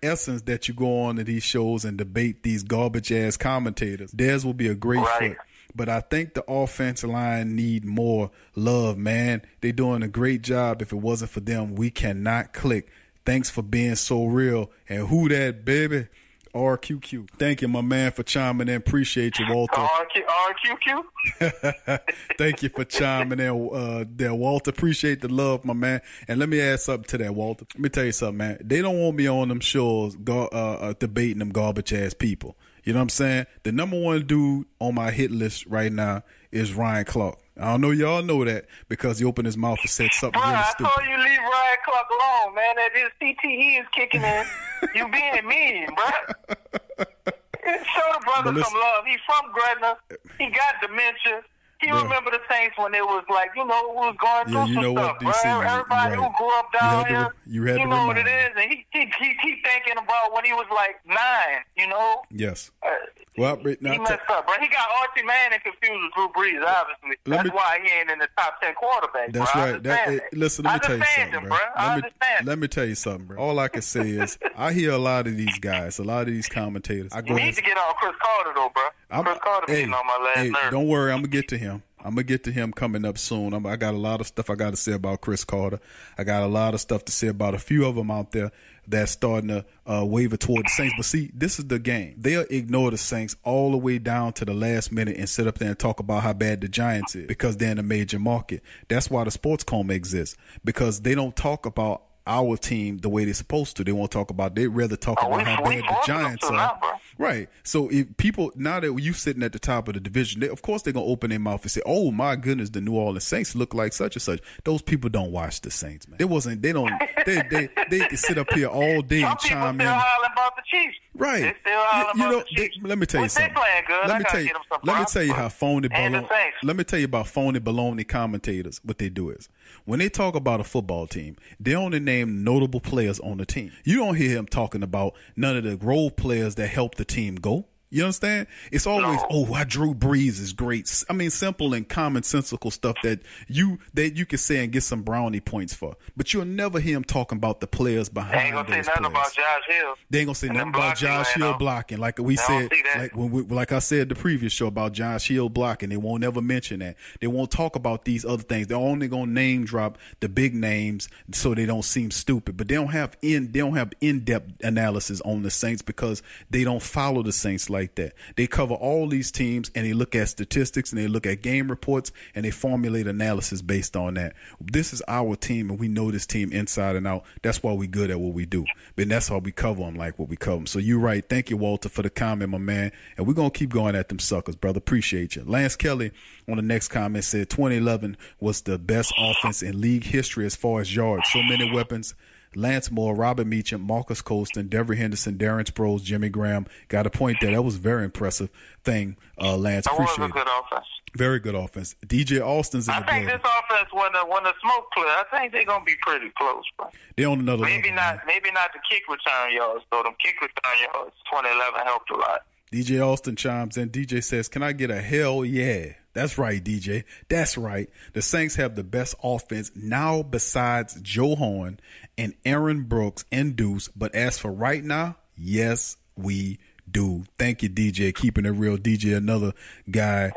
essence that you go on to these shows and debate these garbage ass commentators. Dez will be a great fit. But I think the offensive line need more love, man. They're doing a great job. If it wasn't for them, we cannot click. Thanks for being so real. And who that, baby? RQQ. Thank you, my man, for chiming in. Appreciate you, Walter. RQQ? Thank you for chiming in there, Walter. Appreciate the love, my man. And let me add something to that, Walter. Let me tell you something, man. They don't want me on them shows debating them garbage-ass people. You know what I'm saying? The number 1 dude on my hit list right now is Ryan Clark. I don't know y'all know that because he opened his mouth and said something really stupid. I told you leave Ryan Clark alone, man. That his CTE is kicking in. You being mean, bro. Show the brother some love. He's from Gretna. He got dementia. He remember the Saints when it was like, we was going through some stuff, bro. Everybody who grew up down here, you know what it is. And he thinking about when he was like 9, Yes. Well, he messed up, bro. He got Archie Manning confused with Drew Brees, obviously. That's why he ain't in the top 10 quarterbacks, That's bro. right. Listen, let me tell you something, bro. Let me tell you something, bro. All I can say is I hear a lot of these guys, a lot of these commentators. You need to get on Chris Carter, though, bro. Chris Carter being on my last nerve. Don't worry. I'm going to get to him. I'm going to get to him coming up soon. I got a lot of stuff I got to say about Chris Carter. I got a lot of stuff to say about a few of them out there that's starting to waver toward the Saints. But see, this is the game. They'll ignore the Saints all the way down to the last minute and sit up there and talk about how bad the Giants is because they're in a major market. That's why the Sports Coma exists, because they don't talk about our team the way they're supposed to. They won't talk about. They'd rather talk about how bad the Giants are. Right. So if people, now that you sitting at the top of the division, of course they're gonna open their mouth and say, "Oh my goodness, the New Orleans Saints look like such and such." Those people don't watch the Saints, man. They can sit up here all day and chime in. Some people still hollering about the Chiefs. Right. They still hollering about the Chiefs. Let me tell you something. They playing good. Let me tell you how phony baloney. Let me tell you about phony baloney commentators. What they do is, when they talk about a football team, they only name notable players on the team. You don't hear him talking about none of the role players that help the team go. You understand? It's always, why Drew Brees is great. I mean, simple and commonsensical stuff that you can say and get some brownie points for. But you'll never hear him talking about the players behind. They ain't gonna say nothing about Josh Hill. They ain't gonna say nothing about Josh Hill blocking, like we said, like I said the previous show about Josh Hill blocking. They won't ever mention that. They won't talk about these other things. They're only gonna name drop the big names so they don't seem stupid. But they don't have in-depth analysis on the Saints because they don't follow the Saints like that. They cover all these teams and they look at statistics and they look at game reports and they formulate analysis based on that. This is our team and we know this team inside and out. That's why we good at what we do. But that's why we cover them like what we cover them. So you're right. Thank you, Walter, for the comment, my man. And we're going to keep going at them suckers, brother. Appreciate you. Lance Kelly on the next comment said 2011 was the best offense in league history as far as yards. So many weapons. Lance Moore, Robert Meacham, Marcus Colston, Devery Henderson, Darren Sproles, Jimmy Graham. Got a point there. That was a very impressive thing, Lance. Appreciate it. That was a good offense. Very good offense. DJ Austin's in the building. I think this offense, when the smoke clear, I think they're going to be pretty close, bro. They're on another maybe level, not the kick return yards, though. Them kick return yards, 2011 helped a lot. DJ Austin chimes in. DJ says, can I get a hell yeah? That's right, DJ. That's right. The Saints have the best offense now besides Joe Horn and Aaron Brooks and Deuce. But as for right now, yes, we do. Thank you, DJ. Keeping it real. DJ, another guy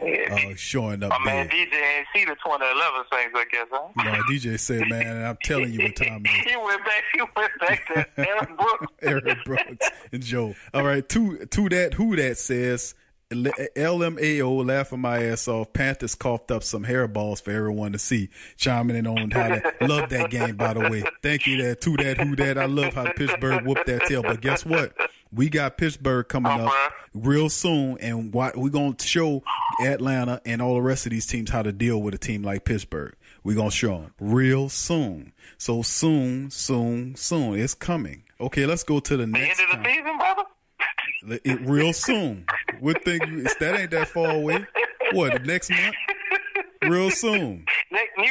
showing up. My man, DJ ain't see the 2011 Saints, I guess, huh? No, DJ said, man, I'm telling you what time it is. He went back to Aaron Brooks. Aaron Brooks and Joe. All right, to that, who that says, LMAO, laughing my ass off. Panthers coughed up some hairballs for everyone to see. Chiming in on how that. Love that game, by the way. Thank you, that, to that, who that. I love how Pittsburgh whooped that tail. But guess what? We got Pittsburgh coming up real soon, and we're going to show Atlanta and all the rest of these teams how to deal with a team like Pittsburgh. We're going to show them real soon. So soon. It's coming. Okay, let's go to the next end of the season, brother? Real soon. That ain't that far away. What, next month? Real soon.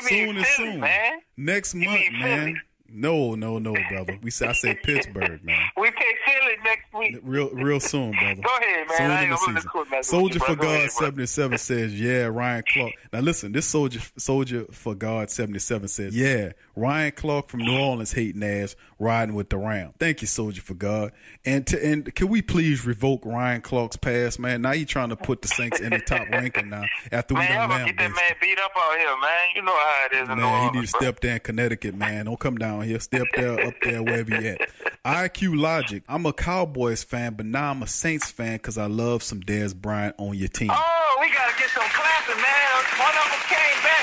Soon is soon. Man. Next month, man. No, brother. I say Pittsburgh, man. We play Philly next week. Real soon, brother. Go ahead, man. I ain't gonna quit messing Soldier with you, for God 77 says, yeah, Ryan Clark. Now listen, this Soldier for God 77 says, yeah, Ryan Clark from New Orleans hating ass riding with the Ram. Thank you, Soldier for God. And can we please revoke Ryan Clark's pass, man? Now you trying to put the Saints in the top ranking now after we done man, get that man beat up out here, man. You know how it is in New Orleans. He need to step there in Connecticut, man. Don't come down here. Step there, up there, wherever you at. IQ Logic. I'm a Cowboys fan, but now I'm a Saints fan because I love some Dez Bryant on your team. Oh, we got to get some clapping, man. One of them came back,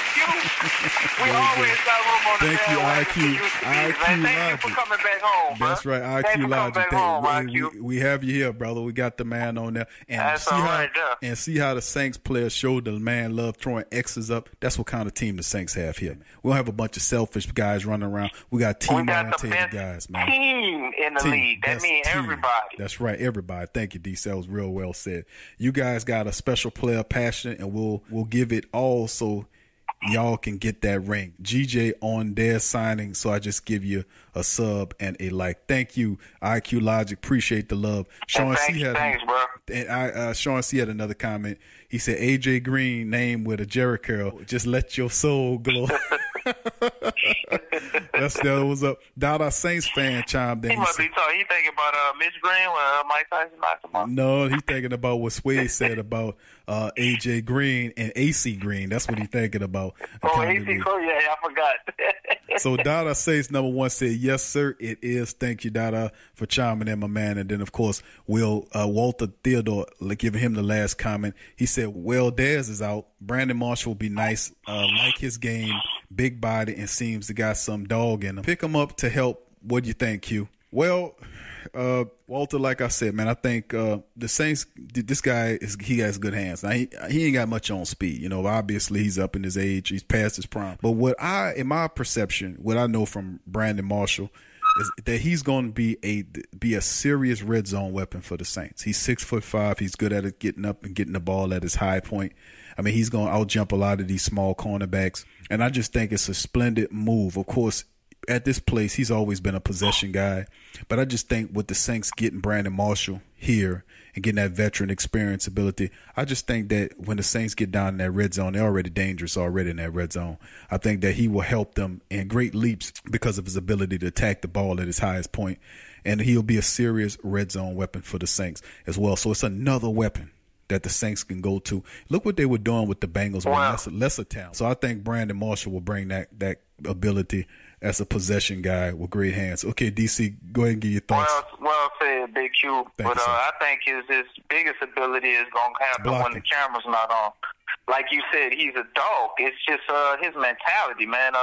we always got room on Thank you, IQ. IQ Logic. Thank you for coming back home, That's man. right, IQ Logic. IQ. We have you here, brother. We got the man on there. And that's all right there. And see how the Saints players showed the man love throwing X's up. That's what kind of team the Saints have here. We don't have a bunch of selfish guys running around. We got team-oriented guys, man. Team in the league. That means everybody. That's right, everybody. Thank you, D. That was real well said. You guys got a special player passionate, and we'll give it all so y'all can get that ring. GJ on their signing, so I just give you a sub and a like. Thank you, IQ Logic. Appreciate the love. Sean Thanks, bro. And Sean C had another comment. He said, AJ Green name with a Jericho. Just let your soul glow. That was up. Dada Saints fan chimed in. He must be talking. He thinking about Mitch Green when Mike Tyson knocked him out. No, he's thinking about what Sway said about AJ Green and AC Green. That's what he's thinking about. AC Green, yeah, I forgot. So Dada Saints number one said, yes, sir, it is. Thank you, Dada, for chiming in, my man. And then, of course, Walter Theodore, giving him the last comment. He said, well, Dez is out. Brandin Marshall will be nice. Like his game, big body, and seems to got some dog in him. Pick him up to help. What do you think, Q? Well, Walter, like I said, man, I think the Saints, this guy, he has good hands. Now, he ain't got much on speed. You know, obviously he's up in his age. He's past his prime. But in my perception, what I know from Brandin Marshall is that he's going to be a serious red zone weapon for the Saints. He's 6'5". He's good at it, getting up and getting the ball at his high point. I mean, he's going to out-jump a lot of these small cornerbacks. And I just think it's a splendid move. Of course, at this place, he's always been a possession guy. But I just think with the Saints getting Brandin Marshall here and getting that veteran experience ability, I just think that when the Saints get down in that red zone, they're already dangerous already in that red zone. I think that he will help them in great leaps because of his ability to attack the ball at his highest point. And he'll be a serious red zone weapon for the Saints as well. So it's another weapon that the Saints can go to. Look what they were doing with the Bengals with lesser talent. So I think Brandin Marshall will bring that ability as a possession guy with great hands. Okay, DC, go ahead and give your thoughts. Well said, Big Q. But I think his biggest ability is going to happen when the camera's not on. Like you said, he's a dog. It's just his mentality, man.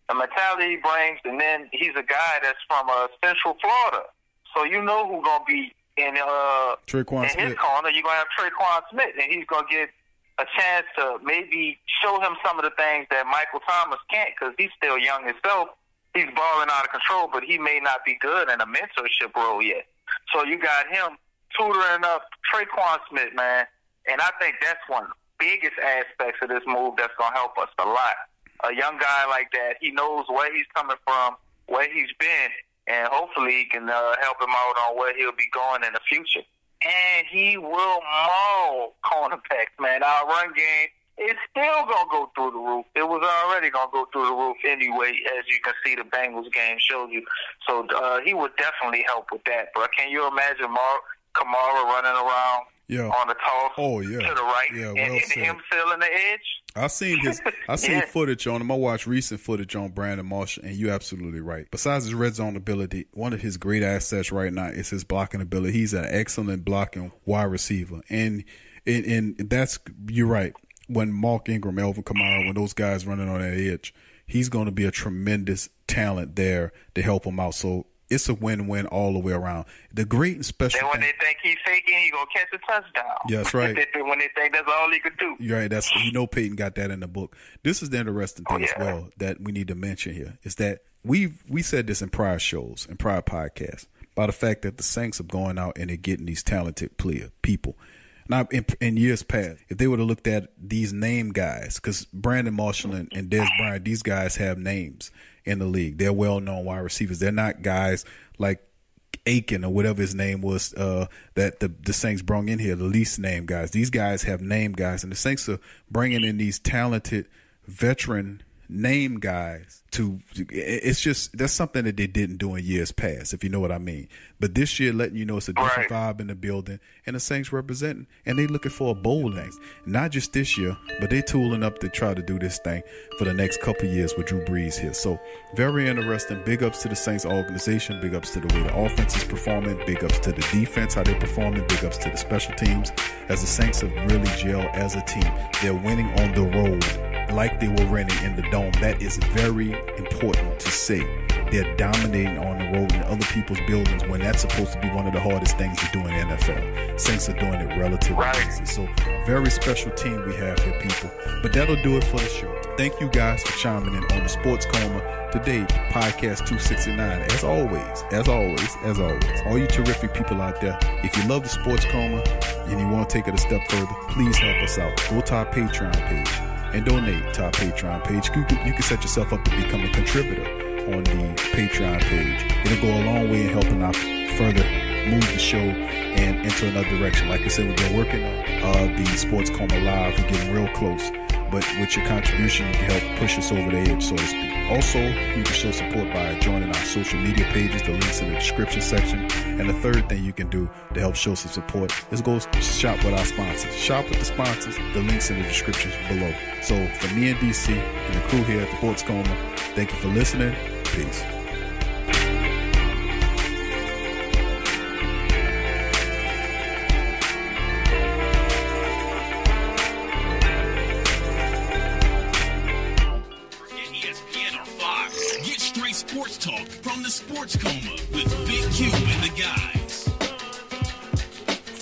The mentality he brings, and then he's a guy that's from Central Florida. So you know who's going to be in his corner. You're going to have Traquan Smith, and he's going to get a chance to maybe show him some of the things that Michael Thomas can't, because he's still young himself. He's balling out of control, but he may not be good in a mentorship role yet. So you got him tutoring up Traquan Smith, man, and I think that's one of the biggest aspects of this move that's going to help us a lot. A young guy like that, he knows where he's coming from, where he's been, and hopefully he can help him out on where he'll be going in the future. And he will maul cornerbacks, man. Our run game is still going to go through the roof. It was already going to go through the roof anyway, as you can see the Bengals game showed you. So he would definitely help with that. But can you imagine Kamara running around on the toss to the right and him filling the edge? I seen footage on him. I watched recent footage on Brandin Marshall, and you're absolutely right. Besides his red zone ability, one of his great assets right now is his blocking ability. He's an excellent blocking wide receiver, and that's, you're right. When Mark Ingram, Elvin Kamara, when those guys running on that edge, he's going to be a tremendous talent there to help him out. So it's a win-win all the way around. The great and special thing. Then when they think he's faking, he's going to catch a touchdown. Yeah, that's right. When they think that's all he could do. You're right. Payton got that in the book. This is the interesting thing as well that we need to mention here, is that we said this in prior shows, in prior podcasts, about the fact that the Saints are going out and they're getting these talented people. Now, in years past, if they would have looked at these name guys, because Brandin Marshall and Dez Bryant, these guys have names in the league. They're well-known wide receivers. They're not guys like Aiken or whatever his name was that the Saints brought in here, the least named guys. These guys have name guys, and the Saints are bringing in these talented veteran name guys it's just, that's something that they didn't do in years past, if you know what I mean. But this year, letting you know it's a different vibe in the building, and the Saints representing, and they looking for a bowl next. Not just this year, but they tooling up to try to do this thing for the next couple of years with Drew Brees here. So very interesting. Big ups to the Saints organization. Big ups to the way the offense is performing. Big ups to the defense, how they're performing. Big ups to the special teams, as the Saints have really gelled as a team. They're winning on the road like they were winning in the dome. That is very important to say. They're dominating on the road in other people's buildings when that's supposed to be one of the hardest things to do in the NFL. Saints are doing it relatively easy. So very special team we have here, people. But that'll do it for the show. Thank you guys for chiming in on the Sports Coma today, podcast 269. As always, all you terrific people out there, if you love the Sports Coma and you want to take it a step further, please help us out. Go to our Patreon page and donate to our Patreon page. You can set yourself up to become a contributor on the Patreon page. It'll go a long way in helping out further move the show and into another direction. Like I said, we've been working on the Sports Coma Live. We're getting real close. But with your contribution, you can help push us over the edge, so to speak. Also, you can show support by joining our social media pages, the links in the description section. And the third thing you can do to help show some support is go shop with our sponsors. Shop with the sponsors, the links in the description below. So for me and DC and the crew here at the Sports Coma, thank you for listening. Peace. Sports talk from the Sports Coma with Big Q and the guys.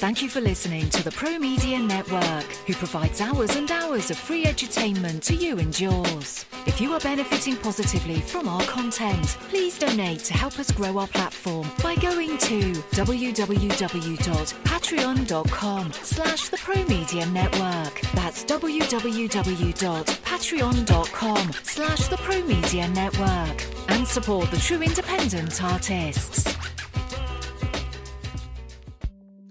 Thank you for listening to the Pro Media Network, who provides hours and hours of free edutainment to you and yours. If you are benefiting positively from our content, please donate to help us grow our platform by going to www.patreon.com/the Pro Media Network. That's www.patreon.com/the Pro Media Network. And support the true independent artists.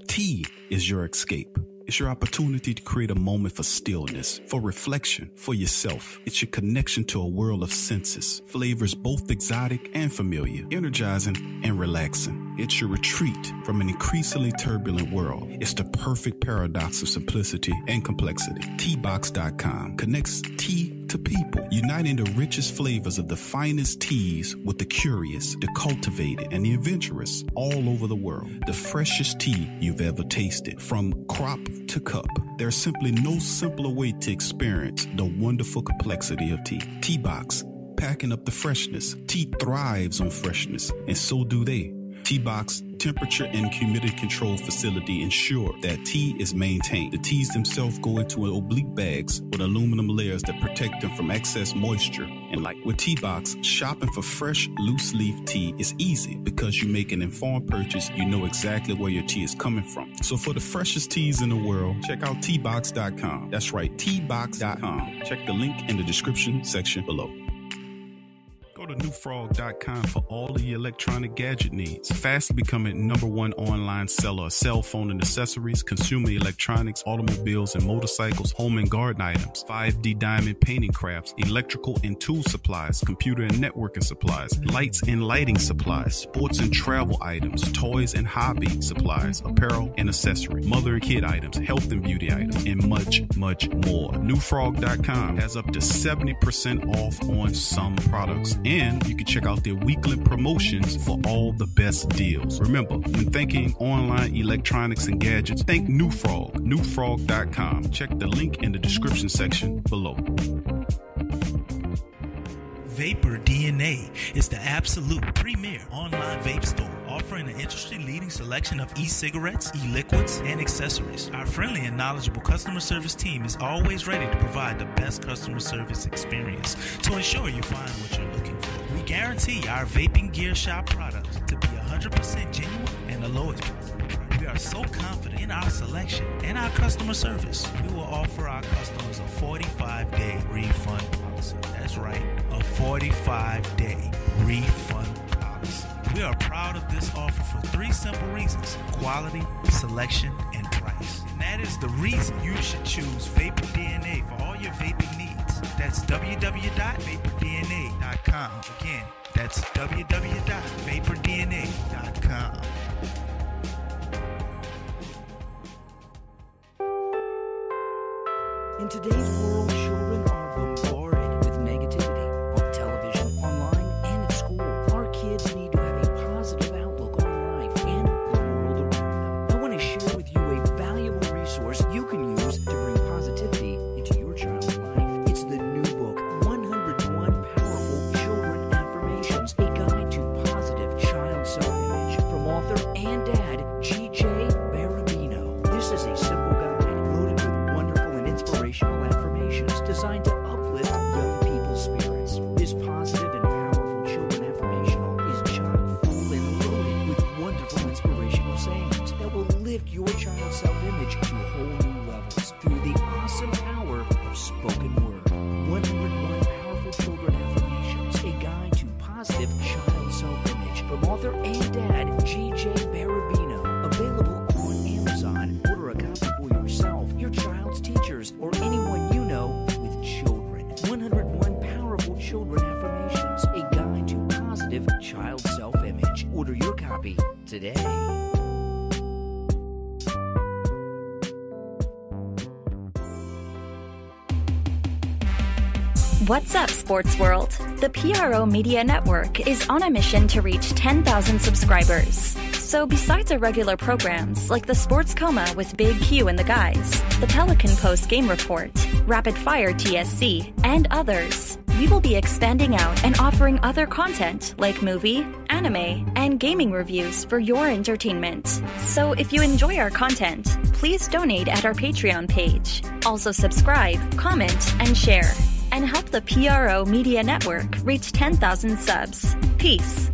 Tea is your escape. It's your opportunity to create a moment for stillness, for reflection, for yourself. It's your connection to a world of senses, flavors both exotic and familiar, energizing and relaxing. It's your retreat from an increasingly turbulent world. It's the perfect paradox of simplicity and complexity. Teabox.com connects tea to people, uniting the richest flavors of the finest teas with the curious, the cultivated, and the adventurous all over the world. The freshest tea you've ever tasted, from crop to cup. There's simply no simpler way to experience the wonderful complexity of tea. Teabox, packing up the freshness. Tea thrives on freshness, and so do they. Teabox temperature and humidity control facility ensure that tea is maintained. The teas themselves go into oblique bags with aluminum layers that protect them from excess moisture and light. With Teabox, shopping for fresh, loose leaf tea is easy because you make an informed purchase. You know exactly where your tea is coming from. So for the freshest teas in the world, check out Teabox.com. That's right, Teabox.com. Check the link in the description section below. Go to newfrog.com for all of your electronic gadget needs. Fast becoming #1 online seller of cell phone and accessories, consumer electronics, automobiles and motorcycles, home and garden items, 5D diamond painting crafts, electrical and tool supplies, computer and networking supplies, lights and lighting supplies, sports and travel items, toys and hobby supplies, apparel and accessory, mother and kid items, health and beauty items, and much, much more. Newfrog.com has up to 70% off on some products. And you can check out their weekly promotions for all the best deals. Remember, when thinking online electronics and gadgets, think New Frog. Newfrog.com. Check the link in the description section below. Vapor DNA is the absolute premier online vape store, offering an industry-leading selection of e-cigarettes, e-liquids, and accessories. Our friendly and knowledgeable customer service team is always ready to provide the best customer service experience to ensure you find what you're looking for. We guarantee our vaping gear shop products to be 100% genuine and the lowest price. We are so confident in our selection and our customer service. We will offer our customers a 45-day refund policy. That's right, a 45-day refund policy. We are proud of this offer for 3 simple reasons: quality, selection, and price. And that is the reason you should choose Vapor DNA for all your vaping needs. That's www.vapordna.com. Again, that's www.vapordna.com. In today's world, children are bombarded with negativity on television, online, and at school. Our kids need to have a positive outlook on life and the world around them. I want to share with you a valuable resource you can use to bring positivity into your child's life. It's the new book, 101 Powerful Children Affirmations, a guide to positive child self-image, from author and dad, G.J. Barabino. This is a simple guide loaded with wonderful and inspirational affirmations designed to uplift young people's spirits. This positive and powerful children affirmational is chock full and loaded with wonderful inspirational sayings that will lift your child's self-image to whole new levels through the awesome power of spoken word. 101 Powerful Children Affirmations, a guide to positive child self-image, from author and dad, G.J. Barabino. Available on Amazon. Order a copy for yourself, your child's teachers, or anyone you know with children. 101 Powerful Children Affirmations, a guide to positive child self-image. Order your copy today. What's up, sports world? The PRO Media Network is on a mission to reach 10,000 subscribers. So besides our regular programs like the Sports Coma with Big Q and the guys, the Pelican Post Game Report, Rapid Fire TSC, and others, we will be expanding out and offering other content like movie, anime, anime, and gaming reviews for your entertainment. So if you enjoy our content, please donate at our Patreon page. Also subscribe, comment, and share. And help the PRO Media Network reach 10,000 subs. Peace.